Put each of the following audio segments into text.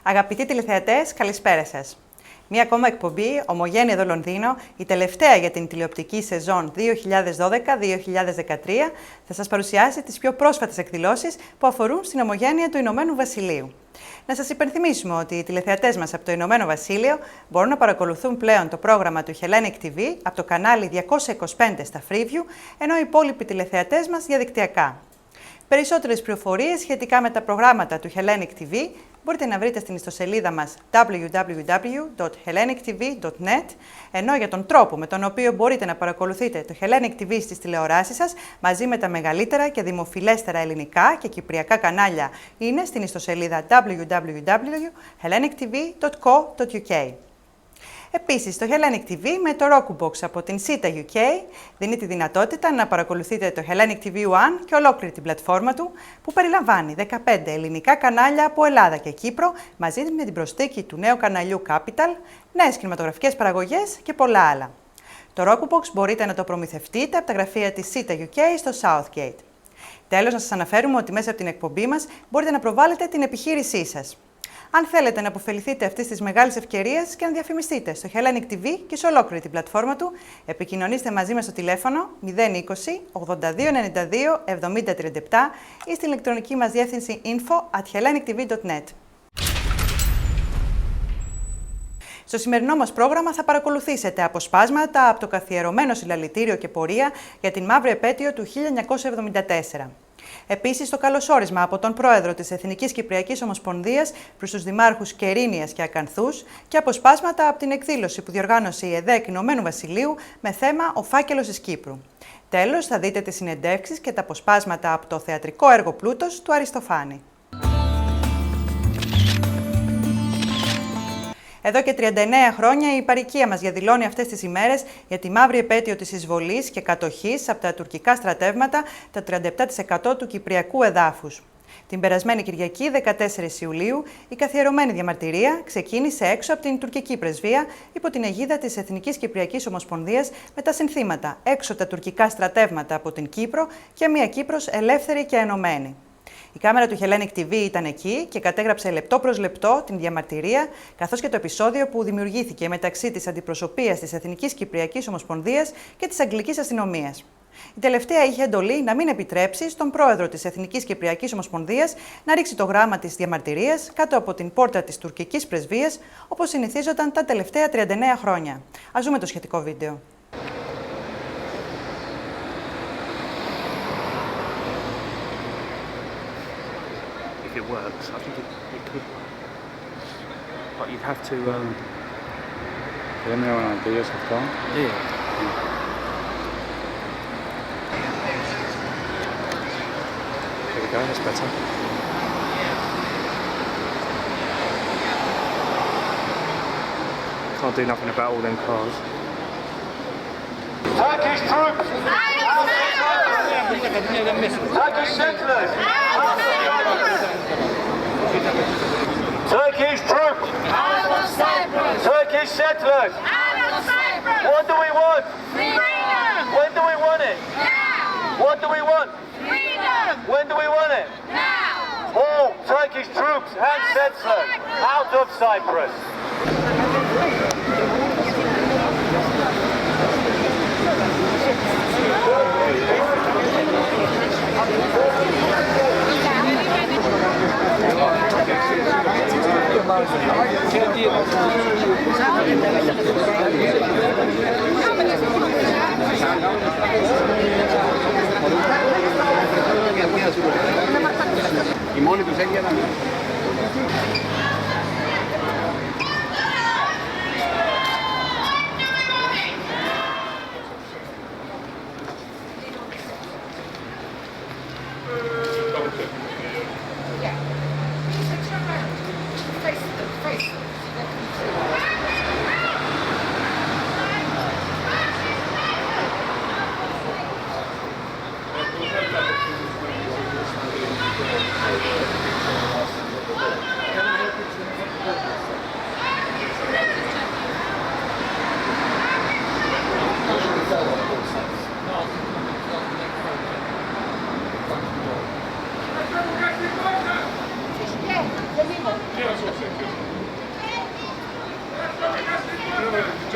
Αγαπητοί τηλεθεατές, καλησπέρα σας. Μία ακόμα εκπομπή, Ομογένεια εδώ Λονδίνο, η τελευταία για την τηλεοπτική σεζόν 2012-2013, θα σας παρουσιάσει τις πιο πρόσφατες εκδηλώσεις που αφορούν στην Ομογένεια του Ηνωμένου Βασιλείου. Να σας υπενθυμίσουμε ότι οι τηλεθεατές μας από το Ηνωμένο Βασίλειο μπορούν να παρακολουθούν πλέον το πρόγραμμα του Hellenic TV από το κανάλι 225 στα Freeview, ενώ οι υπόλοιποι τηλεθεατές μας διαδικτυακά. Περισσότερες πληροφορίες σχετικά με τα προγράμματα του Hellenic TV μπορείτε να βρείτε στην ιστοσελίδα μας www.hellenictv.net, ενώ για τον τρόπο με τον οποίο μπορείτε να παρακολουθείτε το Hellenic TV στις τηλεοράσεις σας μαζί με τα μεγαλύτερα και δημοφιλέστερα ελληνικά και κυπριακά κανάλια είναι στην ιστοσελίδα www.hellenictv.co.uk. Επίσης, το Hellenic TV με το Roku Box από την Sita UK δίνει τη δυνατότητα να παρακολουθείτε το Hellenic TV One και ολόκληρη την πλατφόρμα του, που περιλαμβάνει 15 ελληνικά κανάλια από Ελλάδα και Κύπρο, μαζί με την προσθήκη του νέου καναλιού Capital, νέες κινηματογραφικές παραγωγές και πολλά άλλα. Το Roku Box μπορείτε να το προμηθευτείτε από τα γραφεία της Sita UK στο Southgate. Τέλος, να σας αναφέρουμε ότι μέσα από την εκπομπή μας μπορείτε να προβάλλετε την επιχείρησή σας. Αν θέλετε να αποφεληθείτε αυτής της μεγάλης ευκαιρίας και να διαφημιστείτε στο Hellenic TV και σε ολόκληρη την πλατφόρμα του, επικοινωνήστε μαζί μας στο τηλέφωνο 020 8292 7037 ή στην ηλεκτρονική μας διεύθυνση info@hellenictv.net. Στο σημερινό μας πρόγραμμα θα παρακολουθήσετε αποσπάσματα από το καθιερωμένο συλλαλητήριο και πορεία για την μαύρη επέτειο του 1974. Επίσης, το καλωσόρισμα από τον πρόεδρο της Εθνικής Κυπριακής Ομοσπονδίας προς τους δημάρχους Κερίνιας και Ακανθούς και αποσπάσματα από την εκδήλωση που διοργάνωσε η ΕΔΕΚ Ηνωμένου Βασιλείου με θέμα «Ο φάκελος της Κύπρου». Τέλος, θα δείτε τις συνεντεύξεις και τα αποσπάσματα από το θεατρικό έργο «Πλούτος» του Αριστοφάνη. Εδώ και 39 χρόνια η παροικία μας διαδηλώνει αυτές τις ημέρες για τη μαύρη επέτειο της εισβολής και κατοχής από τα τουρκικά στρατεύματα, τα 37% του Κυπριακού εδάφους. Την περασμένη Κυριακή, 14 Ιουλίου, η καθιερωμένη διαμαρτυρία ξεκίνησε έξω από την τουρκική πρεσβεία υπό την αιγίδα της Εθνικής Κυπριακής Ομοσπονδίας με τα συνθήματα «Έξω τα τουρκικά στρατεύματα από την Κύπρο» και «Μία Κύπρος ελεύθερη και ενωμένη». Η κάμερα του Hellenic TV ήταν εκεί και κατέγραψε λεπτό προς λεπτό την διαμαρτυρία, καθώς και το επεισόδιο που δημιουργήθηκε μεταξύ της αντιπροσωπείας της Εθνικής Κυπριακής Ομοσπονδίας και της Αγγλικής Αστυνομίας. Η τελευταία είχε εντολή να μην επιτρέψει στον πρόεδρο της Εθνικής Κυπριακής Ομοσπονδίας να ρίξει το γράμμα της διαμαρτυρίας κάτω από την πόρτα της τουρκικής πρεσβείας, όπως συνηθίζονταν τα τελευταία 39 χρόνια. Ας δούμε το σχετικό βίντεο. It works. I think it could work. But you'd have to. Let me know when ideas have gone. Yeah. There we go, that's better. Can't do nothing about all them cars. Turkish troops! Turkish settlers! Turkish troops! Turkish settlers! What do we want? Freedom! When do we want it? Now! What do we want? Freedom! When do we want it? Now! All Turkish troops and settlers out of Cyprus! Η μόνη τους έγινε. Yes,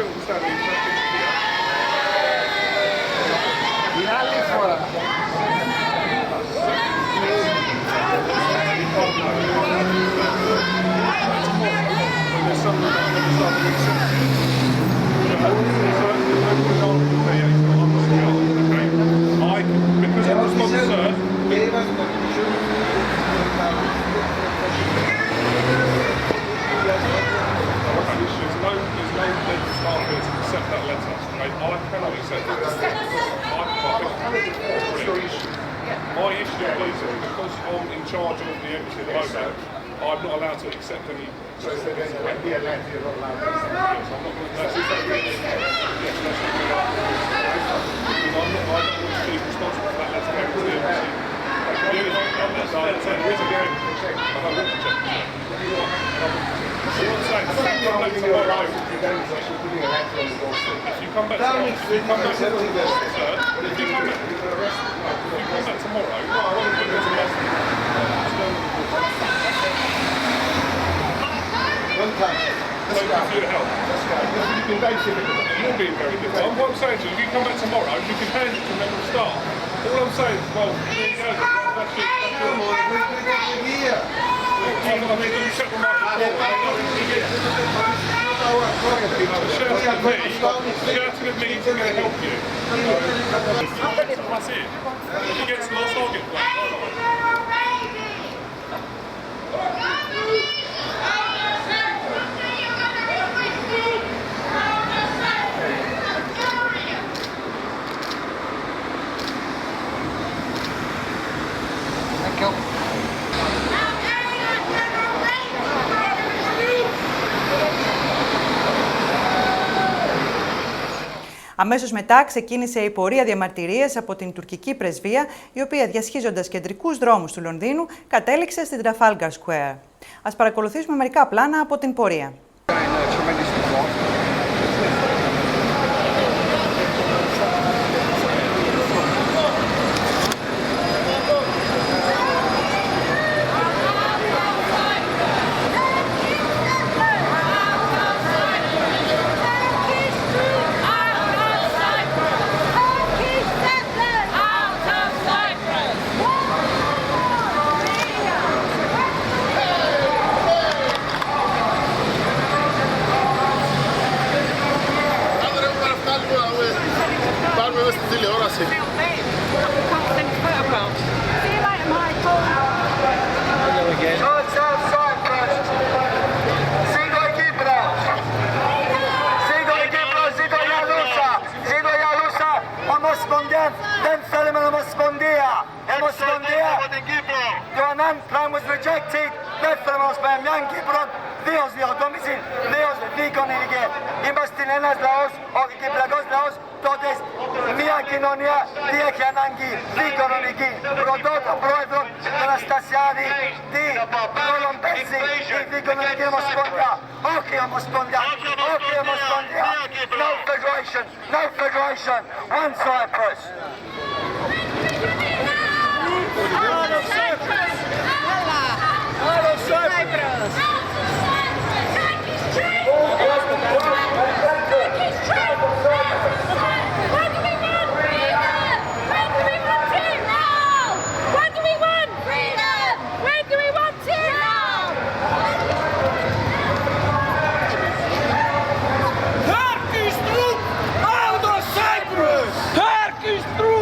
gentleman standing here. Την άλλη φορά. My issue is because I'm in charge of the embassy at the moment, I'm not allowed to accept any. So there's going to be a letter you're not allowed to accept. Yes, I'm not going to. Yes, that's I'm not going to be responsible for that letter going to the embassy. The only thing on that side, so there is a game to check. I don't want to check. So what I'm saying, if you come back tomorrow, if you come back tomorrow, if you come back tomorrow, I want to put it to rest. One time. Thank you for your help. You've been very difficult. You're being very difficult. What I'm saying to you, if you come back tomorrow, you can hand it to member of staff. All I'm saying is, well, there you go. That's it. I'm going to check them out. Shouting at me is going to help you. That's it. If he gets lost, I'll get blamed. Αμέσως μετά ξεκίνησε η πορεία διαμαρτυρίας από την τουρκική πρεσβεία, η οποία διασχίζοντας κεντρικούς δρόμους του Λονδίνου κατέληξε στην Trafalgar Square. Ας παρακολουθήσουμε μερικά πλάνα από την πορεία. Δεν θέλουμε ομοσπονδία. Ομοσπονδία. Το έναν plan was rejected. Δεν θέλουμε ομοσπονδία. Μια Κύπρο, δύο διοχτώμηση, δύο δίκον ηλικία. Είμαστε ένας λαός, ο κυπριακός λαός, τότε μια κοινωνία τι έχει ανάγκη, δικονομική. Ρωτώ τον πρόεδρο, τον Αστασιάδη, τι ρόλο παίζει η δικονομική ομοσπονδία. Όχι ομοσπονδία, όχι ομοσπονδία. No federation, no federation. One Cyprus. Out of Cyprus! Out of Cyprus! Turkish troops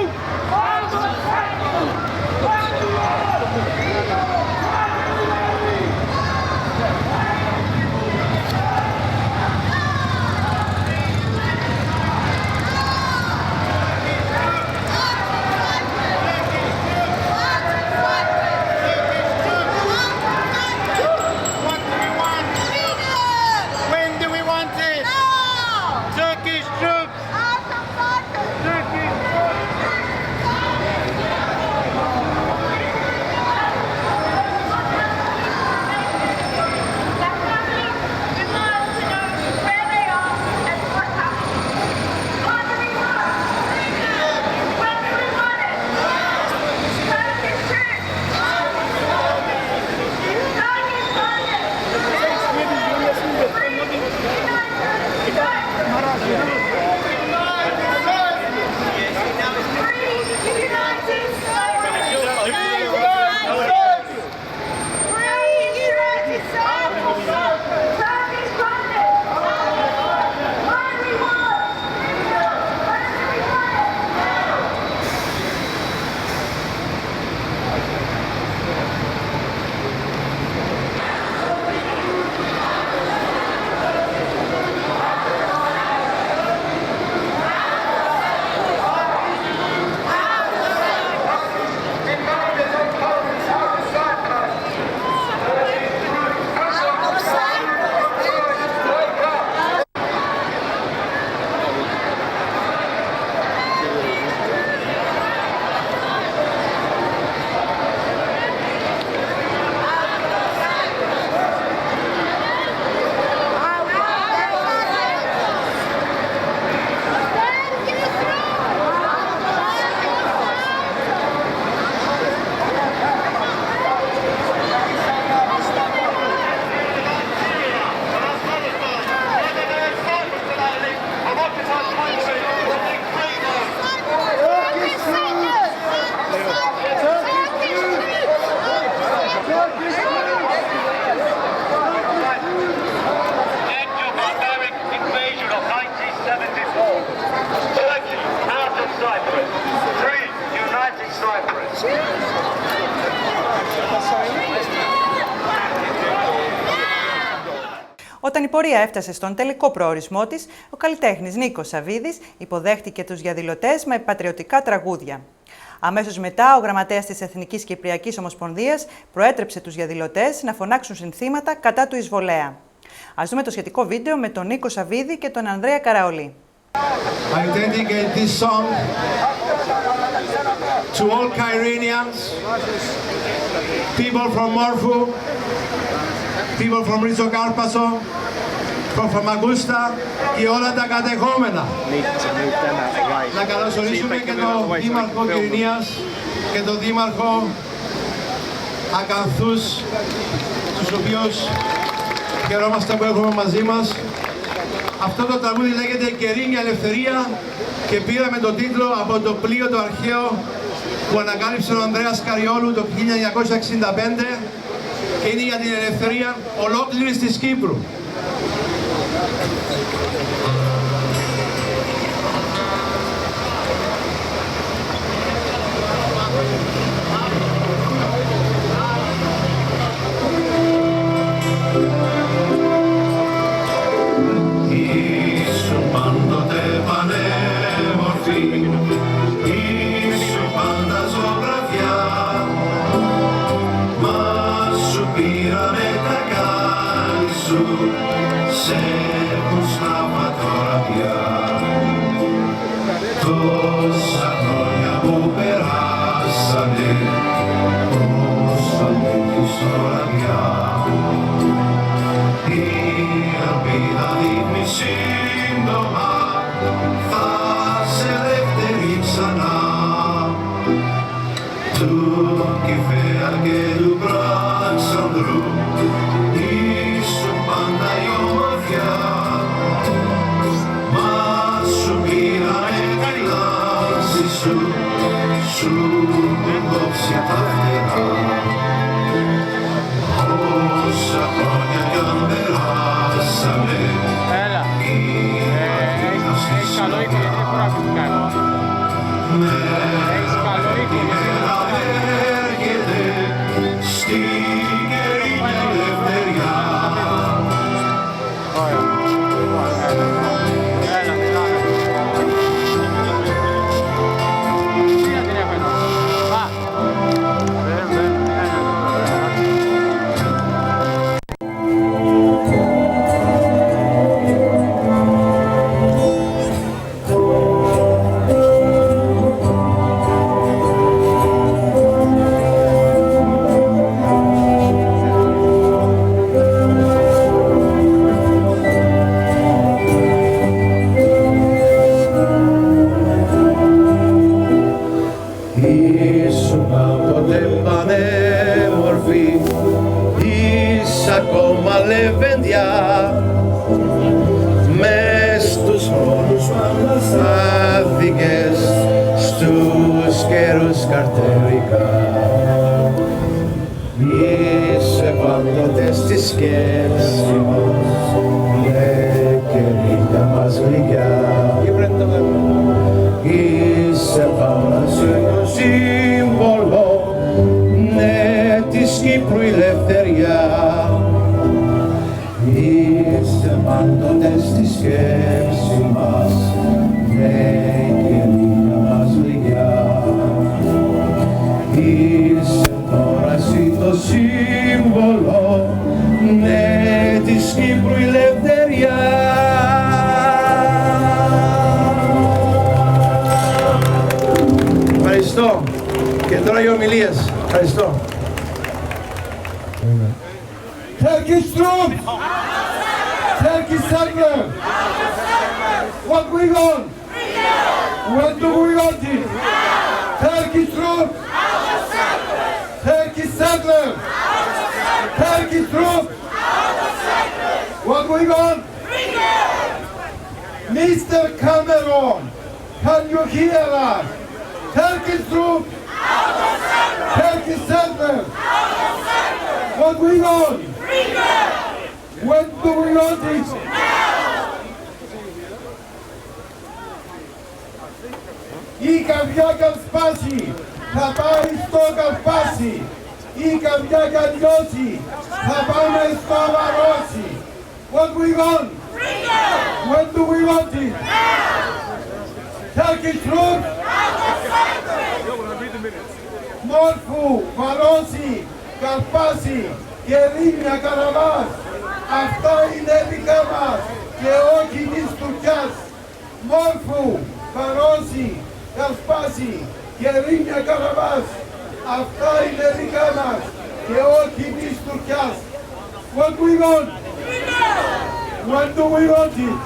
Όταν η πορεία έφτασε στον τελικό προορισμό της, ο καλλιτέχνης Νίκος Σαββίδης υποδέχτηκε τους διαδηλωτές με πατριωτικά τραγούδια. Αμέσως μετά, ο γραμματέας της Εθνικής Κυπριακής Ομοσπονδίας προέτρεψε τους διαδηλωτές να φωνάξουν συνθήματα κατά του εισβολέα. Ας δούμε το σχετικό βίντεο με τον Νίκο Σαββίδη και τον Ανδρέα Καραολή. I dedicate this song to all Kyrenians, people from Morphu, people from Rizzocarpasso, from Famagusta και όλα τα κατεχόμενα. Να καλωσορίσουμε και τον Δήμαρχο Κυρηνίας και τον Δήμαρχο Ακαθούς, τους οποίους χαιρόμαστε που έχουμε μαζί μας. Αυτό το τραγούδι λέγεται «Κερίνια Ελευθερία» και πήραμε τον τίτλο από το πλοίο το αρχαίο που ανακάλυψε ο Ανδρέας Καριόλου το 1965 και είναι για την ελευθερία ολόκληρης της Κύπρου. Τόσα χρόνια που περάσανε, πόσο ανήκεις τώρα πια. Η ελπίδα δείχνει σύντομα, θα σε ελεύθερη ξανά. Του Κηφαία και του Πραξανδρού, ήσουν πάντα η ομορφιά. Σου κόψει τα φτερά. Όσα χρόνια κι αν περάσανε, έχεις καλό ήχο, γιατί δεν μπορώ να σου κάνω. Έχεις καλό ήχο, γιατί δεν μπορώ να έρχεται στην κερίνια ελευθεριά. Μες στους χρόνους στάθηκες στους καιρούς καρτέρικα. Είσαι πάντοτε στη σκέψη μας, και νύχτα μας γλυκιά. Είσαι πάντοτε το σύμβολο, ναι, της Κύπρου η ελευθεριά. Είσαι πάντοτε στη σκέψη μας, ναι, και νύχτα μας γλυκιά. Είσαι τώρα εσύ το σύμβολο, ναι, της Κύπρου η ελευθεριά. Ευχαριστώ. Και τώρα οι ομιλίες. Ευχαριστώ. Turkish troops! Turkish settlers! What we want? When do we want it? Turkish troops! Turkish settlers! Turkish troops! What we want? Mr. Cameron, can you hear us? Turkish troops! Turkish settlers! What we want? When do we want it? Η καρδιά κι αν σπάσει, θα πάει στο καρπάσι. Η καρδιά κι αν λιώσει, θα πάμε στο Αβαρόσι. What we want? Freedom! When do we want it? Turkish troops? Μόρφου, Βαρόση, Καρπάση και Ρήμια Καραβάς. Αυτά είναι δικά μας και όχι της Τουρκιάς. Μόρφου, Βαρόση, Καρπάση και Ρήμια Καραβάς. Αυτά είναι δικά μας και όχι της Τουρκιάς. What we want? When do we want it?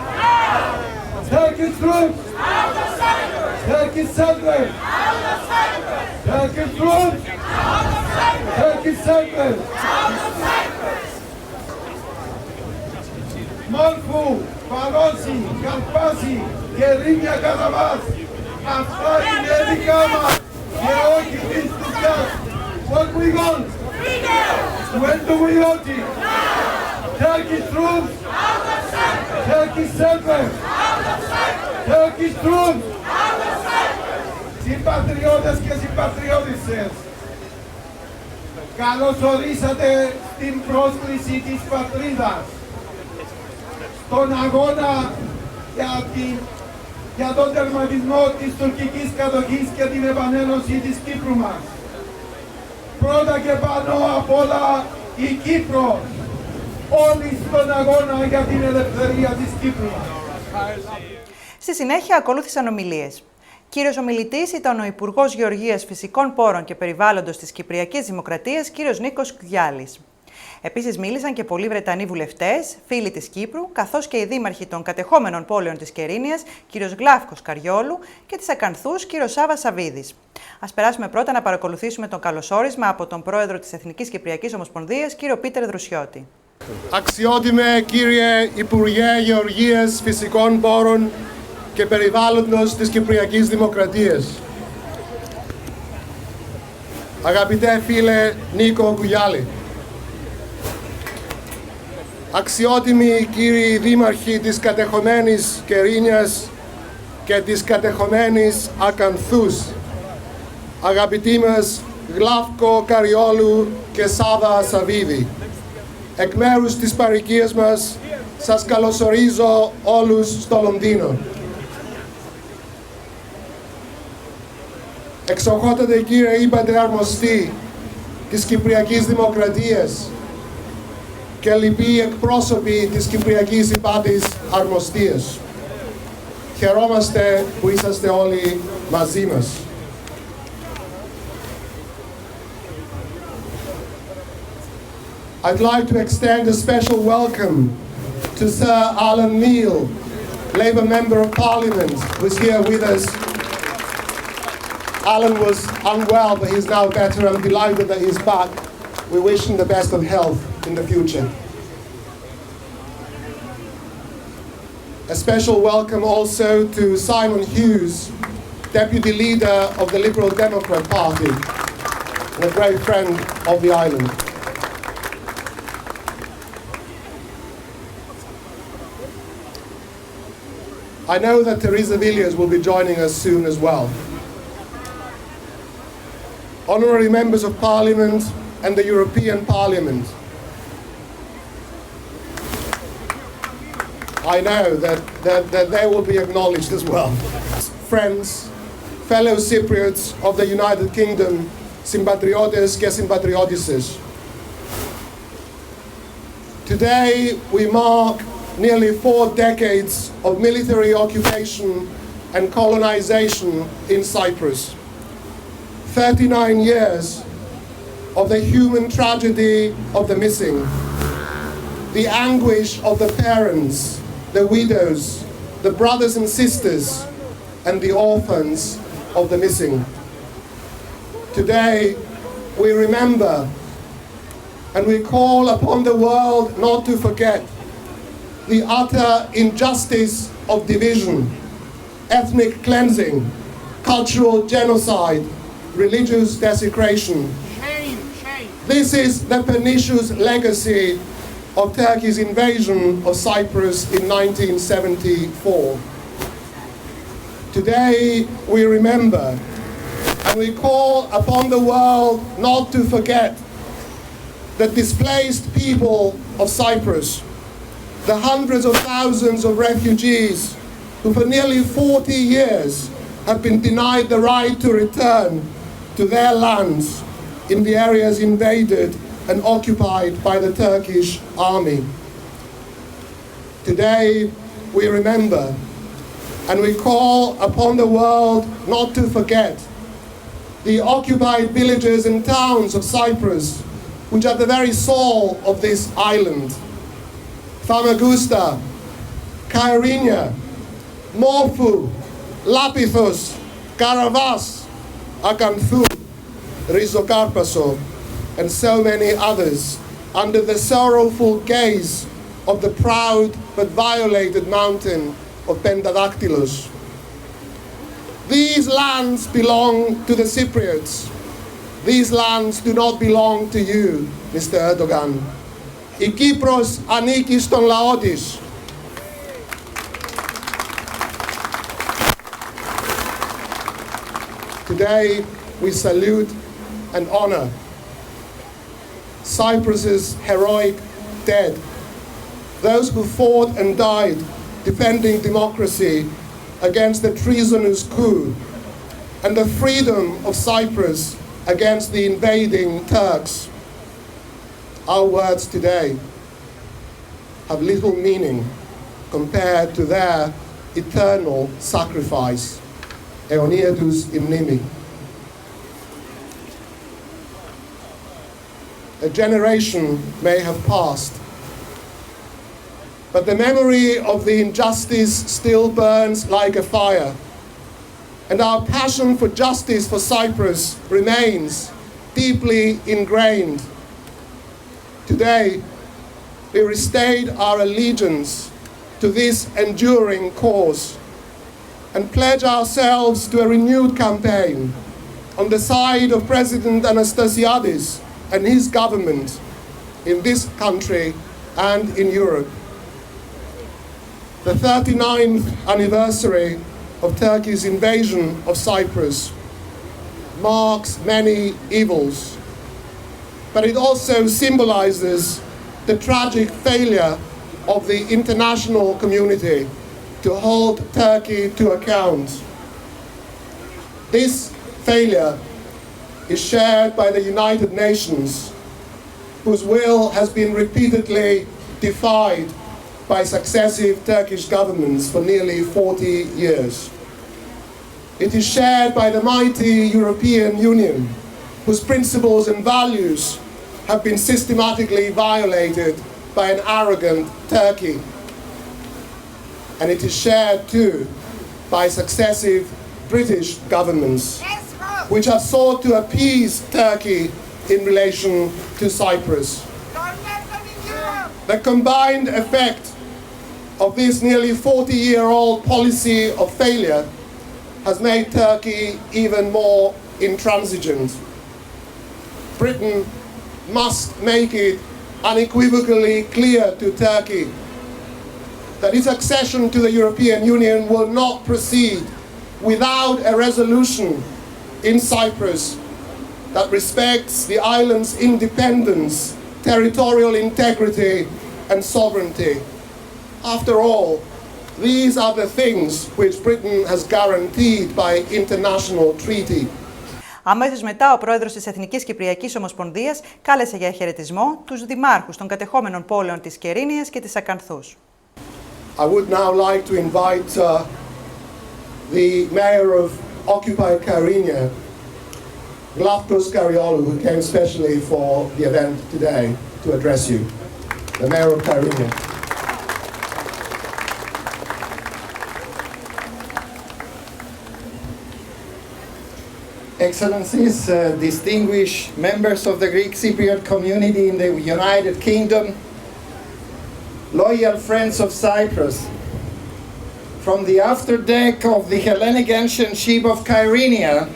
Turkish troops? Turkish settlers? Turkish troops? Turkish settlers? Μόρφου, Παρόση, Καρπάση και Ρήμια Καραβάς. Αυτά είναι δικά μας και όχι της Τουρκιάς. What we want? When do we want it? Turkish troops? Turkish settlers? Turkish troops? Συμπατριώτες και συμπατριώτισσες, καλώς ορίσατε στην πρόσκληση της πατρίδας, στον αγώνα για τον τερματισμό της τουρκικής κατοχής και την επανένωση της Κύπρου μας. Πρώτα και πάνω απ' όλα η Κύπρος, όλοι στον αγώνα για την ελευθερία της Κύπρου. Στη συνέχεια ακολούθησαν ομιλίες. Κύριος ομιλητής ήταν ο Υπουργός Γεωργίας, Φυσικών Πόρων και Περιβάλλοντος της Κυπριακής Δημοκρατίας, κύριος Νίκος Κουγιάλης. Επίσης μίλησαν και πολλοί Βρετανοί βουλευτές, φίλοι της Κύπρου, καθώς και οι δήμαρχοι των κατεχόμενων πόλεων της Κερίνιας, κύριος Γλάφκος Καριόλου, και της Ακανθούς, κύριος Σάββας Σαβίδης. Ας περάσουμε πρώτα να παρακολουθήσουμε τον καλωσόρισμα από τον πρόεδρο της Εθνικής Κυπριακής Ομοσπονδίας, κύριο Πίτερ Δρουσιώτη. Αξιότιμε κύριε Υπουργέ Γεωργίας, Φυσικών Πόρων και Περιβάλλοντος της Κυπριακής Δημοκρατίας. Αγαπητέ φίλε Νίκο Κουγιάλη. Αξιότιμοι κύριοι δήμαρχοι της κατεχομένης Κερίνιας και της κατεχομένης Ακανθούς. Αγαπητοί μας Γλάφκο Καριόλου και Σάββα Σαβίδη. Εκ μέρους της παροικίας μας σας καλωσορίζω όλους στο Λονδίνο. Εξοχότατε κύριε είπατε αρμοστή της Κυπριακής Δημοκρατίας και λοιποί εκπρόσωποι της Κυπριακής Υπάτης Αρμοστίας. Χαιρόμαστε που είσαστε όλοι μαζί μας. I'd like to extend a special welcome to Sir Alan Neil, Labour Member of Parliament, who's here with us. Alan was unwell, but he's now better. I'm delighted that he's back. We wish him the best of health in the future. A special welcome also to Simon Hughes, Deputy Leader of the Liberal Democrat Party, and a great friend of the island. I know that Teresa Villiers will be joining us soon as well. Honourary Members of Parliament and the European Parliament, I know that they will be acknowledged as well. Friends, fellow Cypriots of the United Kingdom, συμπατριώτες και συμπατριώτισσες. Today we mark nearly 4 decades of military occupation and colonization in Cyprus. 39 years of the human tragedy of the missing, the anguish of the parents, the widows, the brothers and sisters, and the orphans of the missing. Today, we remember and we call upon the world not to forget the utter injustice of division, ethnic cleansing, cultural genocide, religious desecration. Shame. This is the pernicious legacy of Turkey's invasion of Cyprus in 1974. Today we remember and we call upon the world not to forget the displaced people of Cyprus, the hundreds of thousands of refugees who for nearly 40 years have been denied the right to return to their lands in the areas invaded and occupied by the Turkish army. Today we remember and we call upon the world not to forget the occupied villages and towns of Cyprus, which are the very soul of this island. Famagusta, Kyrenia, Morphou, Lapithos, Karavas, Akanthou, Rizokarpaso, and so many others under the sorrowful gaze of the proud but violated mountain of Pentadactylos. These lands belong to the Cypriots. These lands do not belong to you, Mr. Erdogan. Η Κύπρος ανήκει στον λαό της. Today we salute and honor Cyprus's heroic dead, those who fought and died defending democracy against the treasonous coup, and the freedom of Cyprus against the invading Turks. Our words today have little meaning compared to their eternal sacrifice. Αιωνίαιτους η μνήμη. A generation may have passed, but the memory of the injustice still burns like a fire, and our passion for justice for Cyprus remains deeply ingrained. Today, we restate our allegiance to this enduring cause and pledge ourselves to a renewed campaign on the side of President Anastasiadis and his government in this country and in Europe. The 39th anniversary of Turkey's invasion of Cyprus marks many evils, but it also symbolizes the tragic failure of the international community to hold Turkey to account. This failure is shared by the United Nations, whose will has been repeatedly defied by successive Turkish governments for nearly 40 years. It is shared by the mighty European Union, whose principles and values have been systematically violated by an arrogant Turkey. And it is shared too by successive British governments, which have sought to appease Turkey in relation to Cyprus. The combined effect of this nearly 40-year-old policy of failure has made Turkey even more intransigent. Britain must make it unequivocally clear to Turkey that its accession to the European Union will not proceed without a resolution in Cyprus that respects the island's independence, territorial integrity, and sovereignty. After all, these are the things which Britain has guaranteed by international treaty. Αμέσως μετά, ο πρόεδρος της Εθνικής Κυπριακής Ομοσπονδίας κάλεσε για χαιρετισμό τους δημάρχους των κατεχόμενων πόλεων της Κερίνιας και της Ακανθούς. I would now like to invite the mayor of occupied Kyrenia, Glafkos Karyolu, who came specially for the event today to address you. The mayor of Kyrenia. Excellencies, distinguished members of the Greek Cypriot community in the United Kingdom, loyal friends of Cyprus, from the afterdeck of the Hellenic ancient ship of Kyrenia,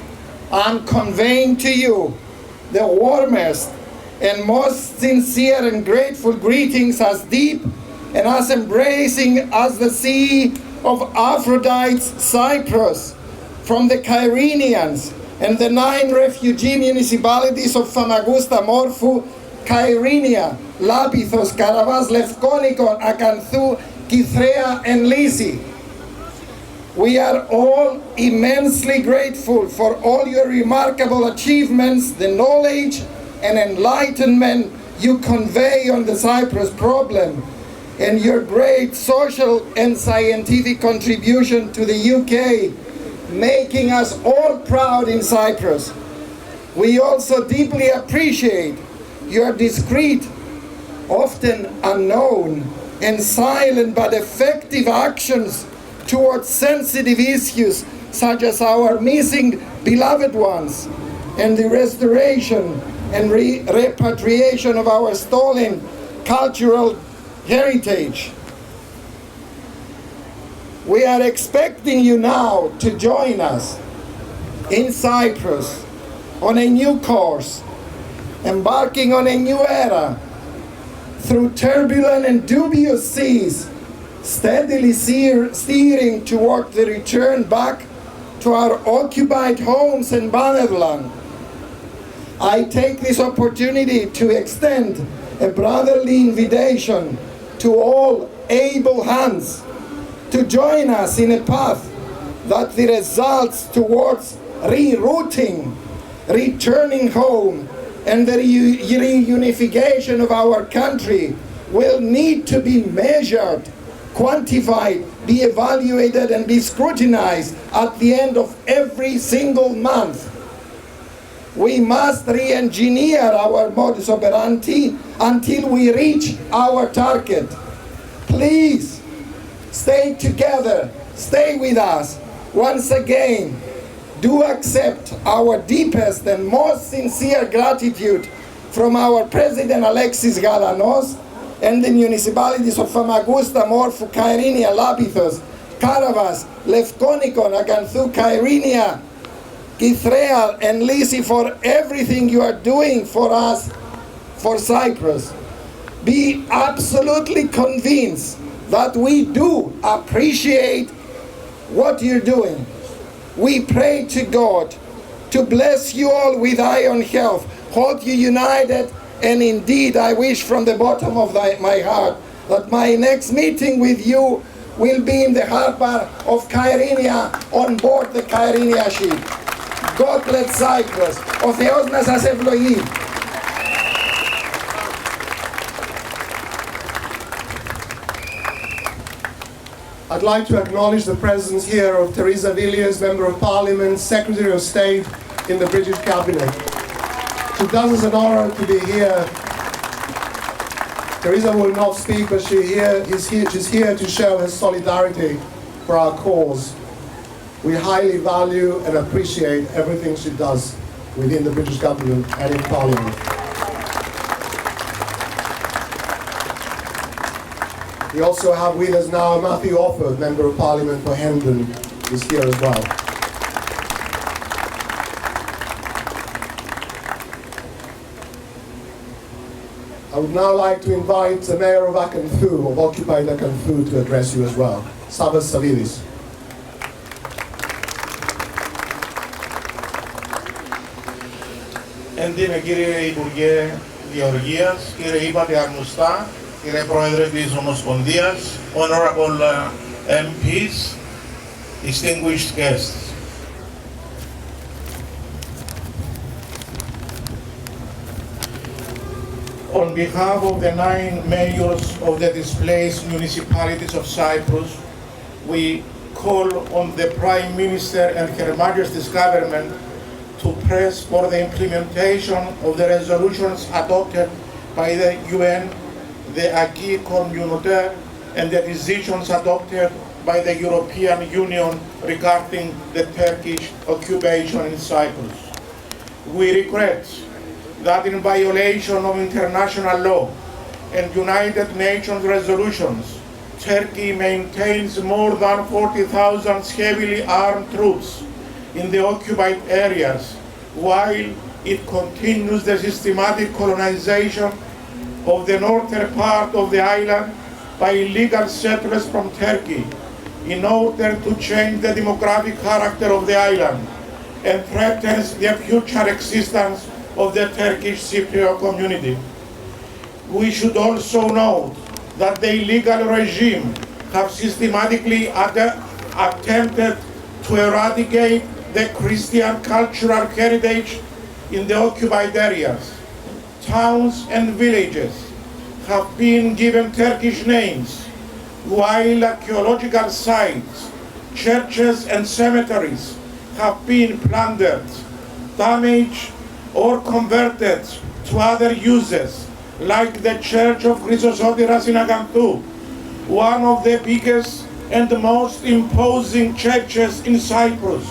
I'm conveying to you the warmest and most sincere and grateful greetings, as deep and as embracing as the sea of Aphrodite's Cyprus, from the Kyrenians and the 9 refugee municipalities of Famagusta, Morphou, Kyrenia, Λάπιθος, Καραβάς, Λευκόνικον, Ακανθού, Κυθρέα and Lysi. We are all immensely grateful for all your remarkable achievements, the knowledge and enlightenment you convey on the Cyprus problem, and your great social and scientific contribution to the UK, making us all proud in Cyprus. We also deeply appreciate your discreet, often unknown and silent but effective actions towards sensitive issues such as our missing beloved ones and the restoration and repatriation of our stolen cultural heritage. We are expecting you now to join us in Cyprus on a new course, embarking on a new era through turbulent and dubious seas, steadily steering toward the return back to our occupied homes in Bannerland. I take this opportunity to extend a brotherly invitation to all able hands to join us in a path that the results towards rerouting, returning home, and the reunification of our country will need to be measured, quantified, be evaluated and be scrutinized at the end of every single month. We must re-engineer our modus operandi until we reach our target. Please, stay together, stay with us. Once again, do accept our deepest and most sincere gratitude from our President Alexis Galanos and the municipalities of Famagusta, Morphou, Kyrenia, Lapithos, Karavas, Lefkonikon, Aganthou, Kyrenia, Kythrea and Lysi for everything you are doing for us, for Cyprus. Be absolutely convinced that we do appreciate what you're doing. We pray to God to bless you all with iron health, hold you united, and indeed I wish from the bottom of my heart that my next meeting with you will be in the harbor of Kyrenia on board the Kyrenia ship. God bless Cyprus. Ο Θεός να σας ευλογεί. I'd like to acknowledge the presence here of Theresa Villiers, Member of Parliament, Secretary of State in the British Cabinet. She does us an honor to be here. Theresa will not speak, but she's here to show her solidarity for our cause. We highly value and appreciate everything she does within the British government and in Parliament. We also have with us now Matthew Offord, Member of Parliament for Hendon, is here as well. I would now like to invite the Mayor of Akanthou, of occupied Akanthou, to address you as well, Savas Savidis. Έντιμε κύριε Υπουργέ Γεωργίας, κύριε Είπατε Αρμουστά, κύριε Πρόεδρε της Ομοσπονδίας, honorable MPs, distinguished guests. On behalf of the 9 mayors of the displaced municipalities of Cyprus, we call on the Prime Minister and Her Majesty's government to press for the implementation of the resolutions adopted by the UN, the acquis communautaire, and the decisions adopted by the European Union regarding the Turkish occupation in Cyprus. We regret that in violation of international law and United Nations resolutions, Turkey maintains more than 40,000 heavily armed troops in the occupied areas, while it continues the systematic colonization of the northern part of the island by illegal settlers from Turkey in order to change the demographic character of the island and threatens the future existence of the Turkish Cypriot community. we should also note that the illegal regime have systematically attempted to eradicate the Christian cultural heritage in the occupied areas. Towns and villages have been given Turkish names, while archaeological sites, churches and cemeteries have been plundered, damaged or converted to other uses, like the Church of Chrysosotiras in Agantou, one of the biggest and most imposing churches in Cyprus,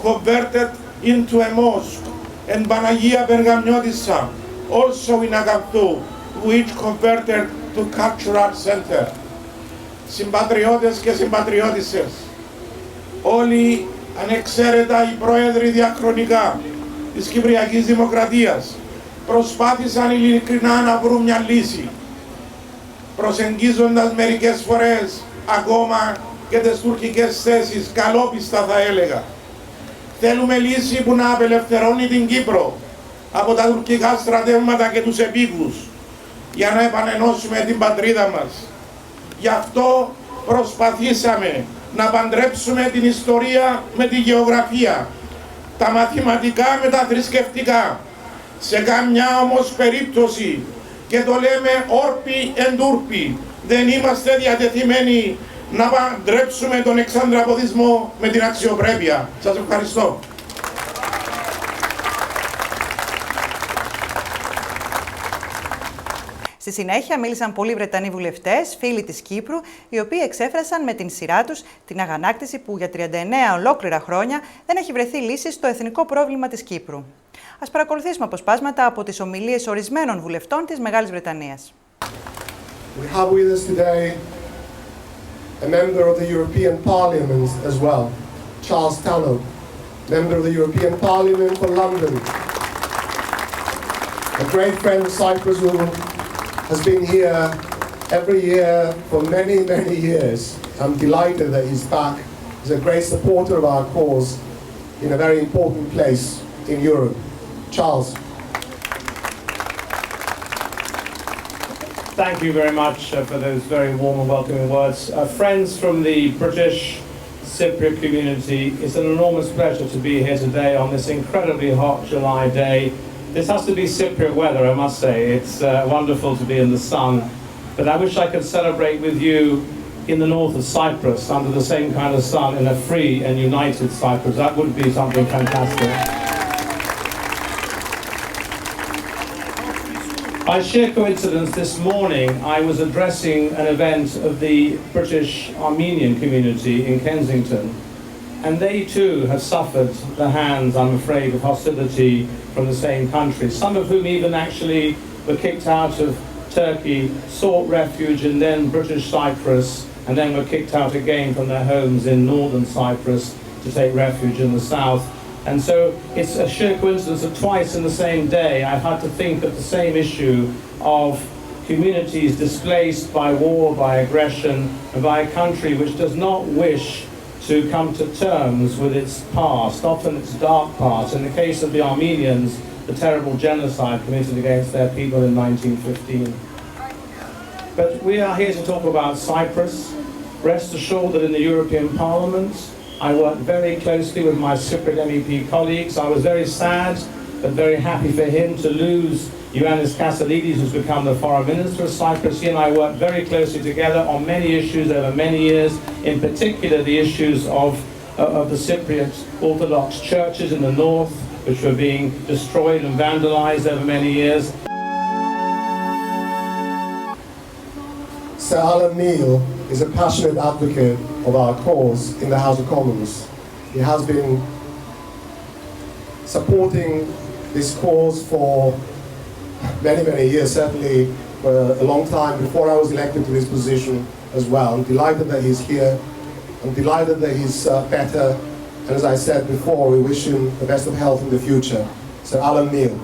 converted into a mosque, and Panagia Bergamnotissa, also in Agantou, which converted to cultural center. Συμπατριώτες και συμπατριώτισσες, όλοι ανεξαίρετα οι πρόεδροι διαχρονικά της Κυπριακής Δημοκρατίας προσπάθησαν ειλικρινά να βρουν μια λύση, προσεγγίζοντας μερικές φορές ακόμα και τις τουρκικές θέσεις, καλόπιστα θα έλεγα. Θέλουμε λύση που να απελευθερώνει την Κύπρο από τα τουρκικά στρατεύματα και τους επίκους για να επανενώσουμε την πατρίδα μας. Γι' αυτό προσπαθήσαμε να παντρέψουμε την ιστορία με τη γεωγραφία, τα μαθηματικά με τα θρησκευτικά. Σε καμιά όμως περίπτωση, και το λέμε όρπι εν τούρπι, δεν είμαστε διατεθειμένοι να παντρέψουμε τον εξανδραποδισμό με την αξιοπρέπεια. Σας ευχαριστώ. Στη συνέχεια μίλησαν πολλοί Βρετανοί βουλευτές, φίλοι της Κύπρου, οι οποίοι εξέφρασαν με την σειρά τους την αγανάκτηση που για 39 ολόκληρα χρόνια δεν έχει βρεθεί λύση στο εθνικό πρόβλημα της Κύπρου. Ας παρακολουθήσουμε αποσπάσματα από τις ομιλίες ορισμένων βουλευτών της Μεγάλης Βρετανίας. We have with us today a member of the European Parliament as well, Charles Tannock, member of the European Parliament for London, a great friend of Cyprus who has been here every year for many, many years. I'm delighted that he's back. He's a great supporter of our cause in a very important place in Europe. Charles. Thank you very much for those very warm and welcoming words. Friends from the British Cypriot community, it's an enormous pleasure to be here today on this incredibly hot July day. This has to be Cypriot weather, I must say. It's wonderful to be in the sun. But I wish I could celebrate with you in the north of Cyprus, under the same kind of sun, in a free and united Cyprus. That would be something fantastic. By sheer coincidence, this morning I was addressing an event of the British Armenian community in Kensington. And they too have suffered the hands, I'm afraid, of hostility from the same country, some of whom even actually were kicked out of Turkey, sought refuge in then British Cyprus, and then were kicked out again from their homes in northern Cyprus to take refuge in the south. And so it's a sheer coincidence that twice in the same day I've had to think of the same issue of communities displaced by war, by aggression, and by a country which does not wish to come to terms with its past, often its dark past. In the case of the Armenians, the terrible genocide committed against their people in 1915. But we are here to talk about Cyprus. Rest assured that in the European Parliament, I worked very closely with my Cypriot MEP colleagues. I was very sad, but very happy for him to lose Ioannis Kasselidis, who's become the Foreign Minister of Cyprus. He and I worked very closely together on many issues over many years, in particular the issues of the Cypriot Orthodox churches in the north, which were being destroyed and vandalized over many years. Sir Alan Neil is a passionate advocate of our cause in the House of Commons. He has been supporting this cause for many, many years, certainly for a long time before I was elected to this position as well. I'm delighted that he's here. I'm delighted that he's better. And as I said before, we wish him the best of health in the future. Sir Alan Neil.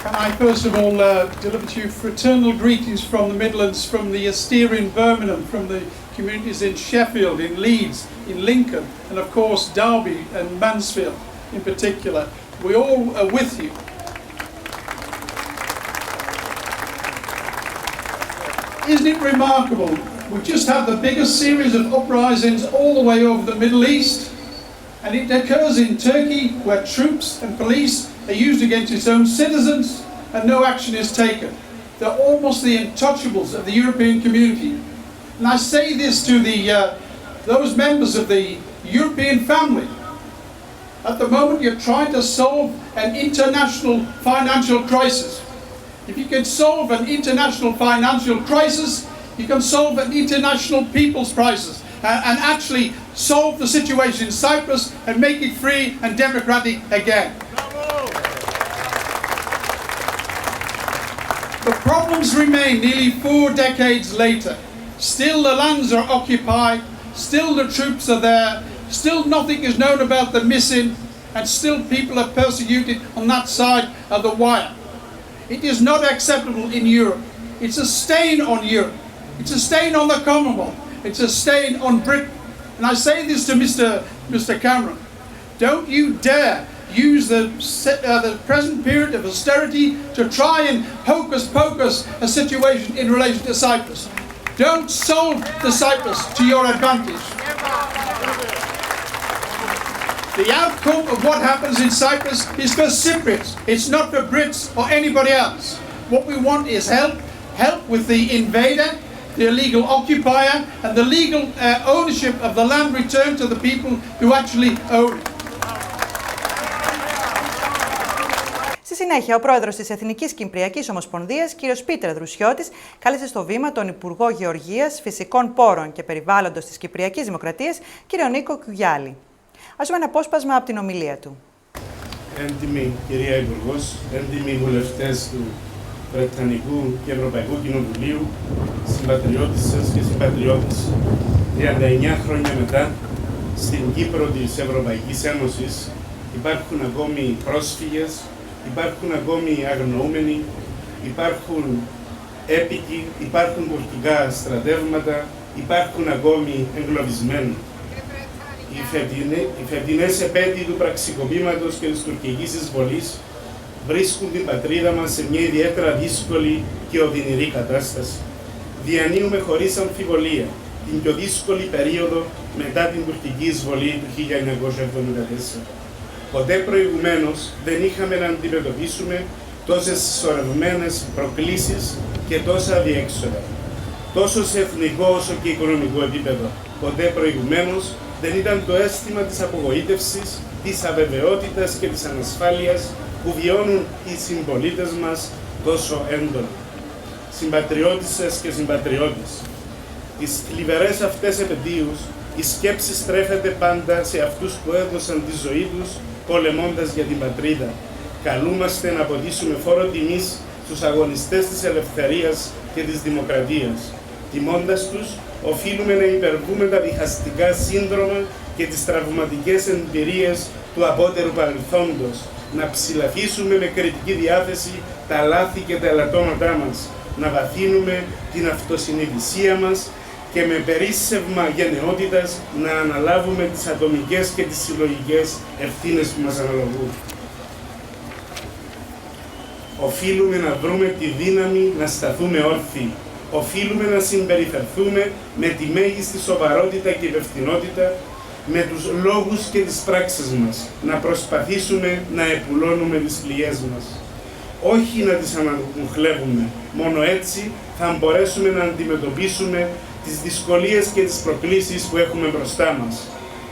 Can I first of all deliver to you fraternal greetings from the Midlands, from the austere in Birmingham, from the communities in Sheffield, in Leeds, in Lincoln, and of course Derby and Mansfield in particular. We all are with you. Isn't it remarkable? We've just had the biggest series of uprisings all the way over the Middle East, and it occurs in Turkey, where troops and police are used against its own citizens and no action is taken. They're almost the untouchables of the European community. And I say this to those members of the European family. At the moment you're trying to solve an international financial crisis. If you can solve an international financial crisis, you can solve an international people's crisis and actually solve the situation in Cyprus and make it free and democratic again. The problems remain nearly 4 decades later. Still the lands are occupied, still the troops are there, still nothing is known about the missing, and still people are persecuted on that side of the wire. It is not acceptable in Europe. It's a stain on Europe. It's a stain on the Commonwealth. It's a stain on Britain. And I say this to Mr. Cameron. Don't you dare use the present period of austerity to try and hocus pocus a situation in relation to Cyprus. Don't solve the Cyprus to your advantage. The outcome of what happens in Cyprus is for Cypriots. It's not for Brits or anybody else. What we want is help with the invader, the illegal occupier, and the legal ownership of the land returned to the people who actually own it. Στη συνέχεια, ο πρόεδρος της Εθνικής Κυπριακής Ομοσπονδίας, κ. Πίτερ Δρουσιώτης, κάλεσε στο βήμα τον Υπουργό Γεωργίας, Φυσικών Πόρων και Περιβάλλοντος της Κυπριακής Δημοκρατίας, κ. Νίκο Κουγιάλη. Ας δούμε ένα απόσπασμα από την ομιλία του. Έντιμη κυρία Υπουργός, έντιμοι βουλευτές του Βρετανικού και Ευρωπαϊκού Κοινοβουλίου, συμπατριώτες σας και συμπατριώτες, 39 χρόνια μετά, στην Κύπρο της Ευρωπαϊκής Ένωσης υπάρχουν ακόμη πρόσφυγες, υπάρχουν ακόμη αγνοούμενοι, υπάρχουν έπικοι, υπάρχουν τουρκικά στρατεύματα, υπάρχουν ακόμη εγκλωβισμένοι. Οι φετινές επέτειοι του πραξικοπήματος και της τουρκικής εισβολής βρίσκουν την πατρίδα μας σε μια ιδιαίτερα δύσκολη και οδυνηρή κατάσταση. Διανύουμε χωρίς αμφιβολία την πιο δύσκολη περίοδο μετά την τουρκική εισβολή του 1974. Ποτέ προηγουμένως δεν είχαμε να αντιμετωπίσουμε τόσες συσσωρευμένες προκλήσεις και τόσα αδιέξοδα. Τόσο σε εθνικό όσο και οικονομικό επίπεδο. Ποτέ προηγουμένως δεν ήταν το αίσθημα της απογοήτευσης, της αβεβαιότητας και της ανασφάλειας που βιώνουν οι συμπολίτες μας τόσο έντονα. Συμπατριώτισσες και συμπατριώτες, τις θλιβερές αυτές επετείους η σκέψη στρέφεται πάντα σε αυτούς που έδωσαν τη ζωή τους πολεμώντας για την πατρίδα. Καλούμαστε να αποτίσουμε φόρο τιμής στους αγωνιστές της ελευθερίας και της δημοκρατίας. Τιμώντας τους, οφείλουμε να υπερβούμε τα διχαστικά σύνδρομα και τις τραυματικές εμπειρίες του απότερου παρελθόντος, να ψηλαφίσουμε με κριτική διάθεση τα λάθη και τα ελαττώματά μας, να βαθύνουμε την αυτοσυνειδησία μας και με περίσσευμα γενναιότητας να αναλάβουμε τις ατομικές και τις συλλογικές ευθύνες που μας αναλογούν. Οφείλουμε να βρούμε τη δύναμη να σταθούμε όρθιοι. Οφείλουμε να συμπεριφερθούμε με τη μέγιστη σοβαρότητα και υπευθυνότητα, με τους λόγους και τις πράξεις μας, να προσπαθήσουμε να επουλώνουμε τις πληγές μας. Όχι να τις αναμουχλεύουμε, μόνο έτσι θα μπορέσουμε να αντιμετωπίσουμε τις δυσκολίες και τις προκλήσεις που έχουμε μπροστά μας.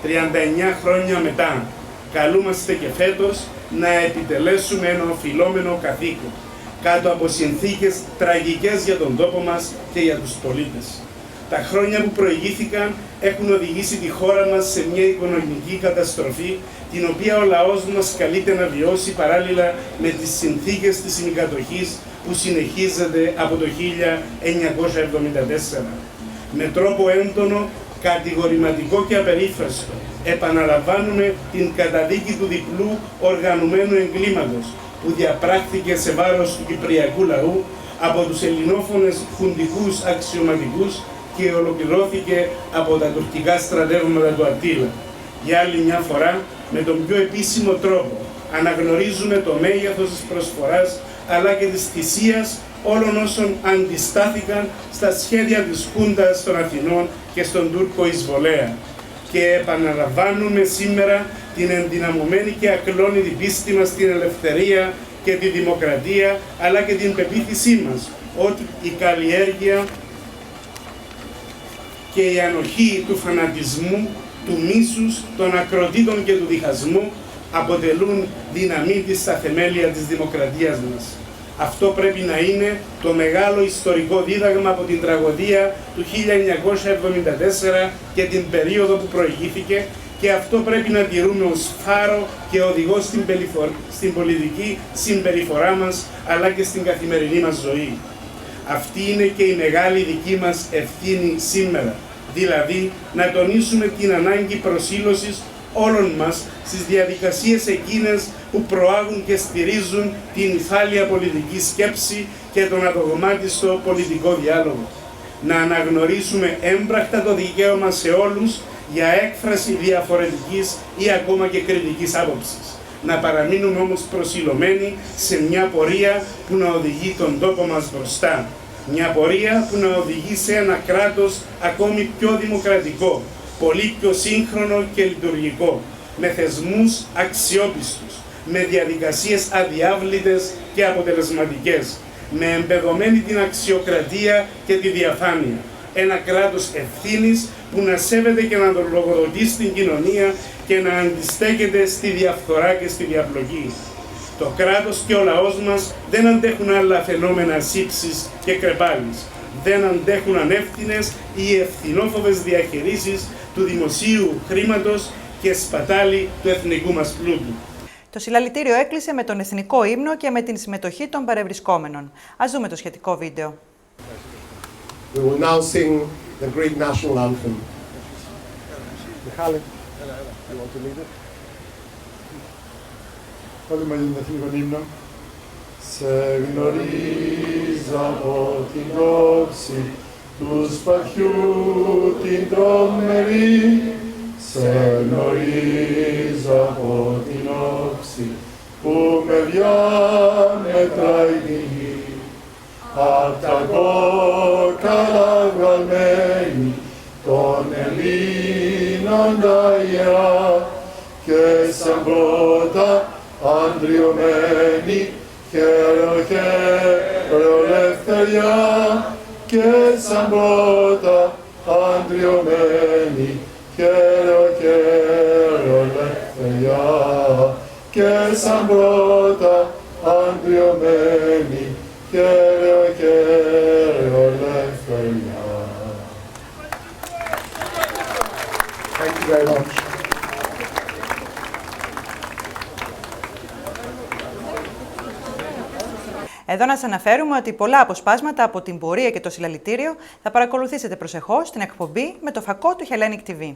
39 χρόνια μετά, καλούμαστε και φέτος να επιτελέσουμε ένα οφειλόμενο καθήκον, κάτω από συνθήκες τραγικές για τον τόπο μας και για τους πολίτες. Τα χρόνια που προηγήθηκαν έχουν οδηγήσει τη χώρα μας σε μια οικονομική καταστροφή, την οποία ο λαός μας καλείται να βιώσει παράλληλα με τις συνθήκες της ημικατοχής που συνεχίζεται από το 1974. Με τρόπο έντονο, κατηγορηματικό και απερίφραστο, επαναλαμβάνουμε την καταδίκη του διπλού οργανωμένου εγκλήματος που διαπράχθηκε σε βάρος του Κυπριακού λαού από τους ελληνόφωνες χουντικούς αξιωματικούς και ολοκληρώθηκε από τα τουρκικά στρατεύματα του Αττήλα. Για άλλη μια φορά, με τον πιο επίσημο τρόπο, Αναγνωρίζουμε το μέγεθος της προσφοράς αλλά και της θυσίας όλων όσων αντιστάθηκαν στα σχέδια της Χούντας των Αθηνών και στον Τούρκο εισβολέα. Και επαναλαμβάνουμε σήμερα την ενδυναμωμένη και ακλόνητη πίστη μας στην ελευθερία και τη δημοκρατία, αλλά και την πεποίθησή μας ότι η καλλιέργεια και η ανοχή του φανατισμού, του μίσους, των ακροτήτων και του διχασμού αποτελούν δυναμίτη στα θεμέλια της δημοκρατίας μας. Αυτό πρέπει να είναι το μεγάλο ιστορικό δίδαγμα από την τραγωδία του 1974 και την περίοδο που προηγήθηκε, και αυτό πρέπει να τηρούμε ως φάρο και οδηγό στην πολιτική συμπεριφορά μας, αλλά και στην καθημερινή μας ζωή. Αυτή είναι και η μεγάλη δική μας ευθύνη σήμερα, δηλαδή να τονίσουμε την ανάγκη προσήλωσης όλων μας στις διαδικασίες εκείνες που προάγουν και στηρίζουν την υφάλια πολιτική σκέψη και τον αδογμάτιστο πολιτικό διάλογο. Να αναγνωρίσουμε έμπρακτα το δικαίωμα σε όλους για έκφραση διαφορετικής ή ακόμα και κριτικής άποψης. Να παραμείνουμε όμως προσιλωμένοι σε μια πορεία που να οδηγεί τον τόπο μας μπροστά. Μια πορεία που να οδηγεί σε ένα κράτος ακόμη πιο δημοκρατικό, πολύ πιο σύγχρονο και λειτουργικό, με θεσμούς αξιόπιστους, με διαδικασίες αδιάβλητες και αποτελεσματικές, με εμπεδομένη την αξιοκρατία και τη διαφάνεια. Ένα κράτος ευθύνης που να σέβεται και να τον λογοδοτεί στην κοινωνία και να αντιστέκεται στη διαφθορά και στη διαπλοκή. Το κράτος και ο λαός μας δεν αντέχουν άλλα φαινόμενα σύψης και κρεπάλης. Δεν αντέχουν ανεύθυνες ή ευθυνόφοβες διαχειρίσεις του δημοσίου χρήματος και σπατάλη του εθνικού μας πλούτου. Το συλλαλητήριο έκλεισε με τον εθνικό ύμνο και με την συμμετοχή των παρευρισκόμενων. Ας δούμε το σχετικό βίντεο. We will now sing the Greek national anthem. Michale, you want to lead it? Όλοι μαζί τον εθνικό ύμνο. Σε γνωρίζω από την όψη του σπαθιού την τρομερή. Σε γνωρίζω από την όψη που με διάμετράει τη γη. Απ' τα κόκαλα βγαλμένη των Ελλήνων τα ιερά και σαν πρώτα αντριωμένη χαίρο ελευθεριά και σαν πρώτα αντριωμένη χαίρο ελευθεριά και σαν πρώτα αντριωμένη χαίρο ελευθεριά. Thank you very much. Εδώ να σας αναφέρουμε ότι πολλά αποσπάσματα από την πορεία και το συλλαλητήριο θα παρακολουθήσετε προσεχώς στην εκπομπή με το φακό του Hellenic TV.